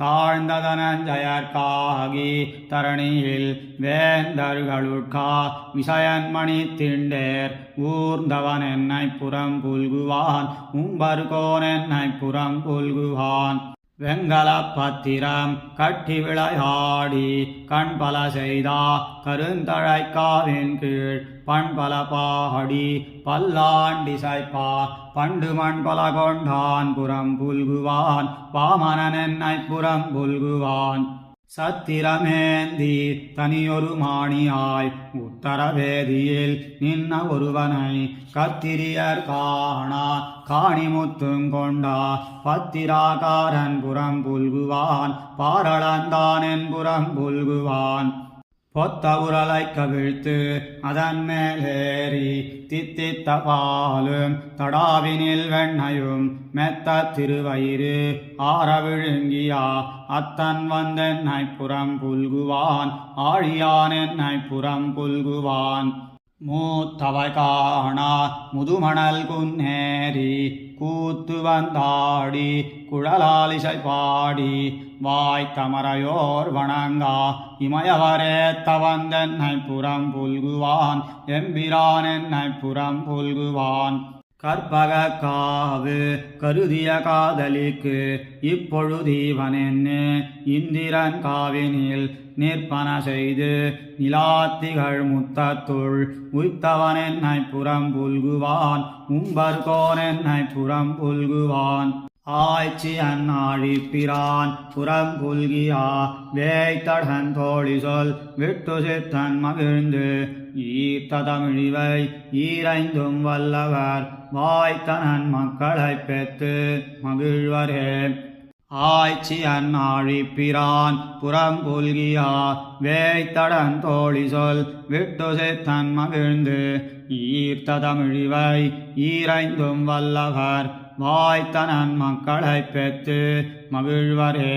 தாழ்ந்ததனஞ்சயற்காகி தரணியில் வேந்தர்களுட்கா விஷயன்மணி திண்டேர் ஊர்ந்தவன் என்னை புறம் புல்குவான் உம்பர்கோன் என்னை புறம் புல்குவான் வெங்கல பத்திரம் கட்டி விளையாடி கண்பல செய்தா கருந்தழைக்காவின் கீழ் பண்பல பாடி பல்லாண்டிசைப்பா பண்டு மண்பல கொண்டான் புறம் புல்குவான் பாமனன் என்னை புறம் புல்குவான் சத்திரமேந்தி தனியொரு மாணியாய் உத்தரவேதியில் நின்ன ஒருவனை கத்திரியர் காணா காணிமுத்துங்கொண்டா பத்திராகாரன் புறம் புல்குவான் பாரளந்தானென் புறம் புல்குவான் பொத்த உரலை கவிழ்த்து அதன் மேலேறி தித்தித்த பாலும் தடாவினில் வெண்ணையும் மெத்த திருவயிறு ஆற விழுங்கியா அத்தன் வந்தென்னை புறம் புல்குவான் ஆழியான் என்னை புறம் புல்குவான் மூத்தவை காணா முதுமணல் குன்னேறி கூத்து வந்தாடி குழலாலிசை பாடி வாய் தமரையோர் வணங்கா இமயவரேத்த வந்தென்னை புறம் புல்குவான் எம்பிரான் என்னை புறம் புல்குவான் கற்பக காவு கருதிய காதலிக்கு இப்பொழுதீவனென்னு இந்திரன் காவினில் நிற்பன செய்து நிலாத்திகள் முத்தத்துள் உய்த்தவன் என்னை புறம் புல்குவான் உம்பர்கோன் என்னை புறம் புல்குவான் ஆய்ச்சி அந்நாழிப்பிரான் புறம் புல்கியா வேய்த்தடன் தோழி சொல் விட்டு சித்தன் மகிழ்ந்து ஈர்த்த தமிழிவை ஈரைந்தும் வல்லவர் வாய்த்தனன் மக்களைப் பெற்று மகிழ்வரே ஆய்ச்சி அந்நாழிப்பிரான் புறம் புல்கியா வேய்த்தடன் தோழி சொல் விட்டு சித்தன் மகிழ்ந்து ஈர்த்த தமிழிவை ஈரைந்தும் வல்லவர் வாய்த்தனன் மக்களைப் பெற்று மகிழ்வரே.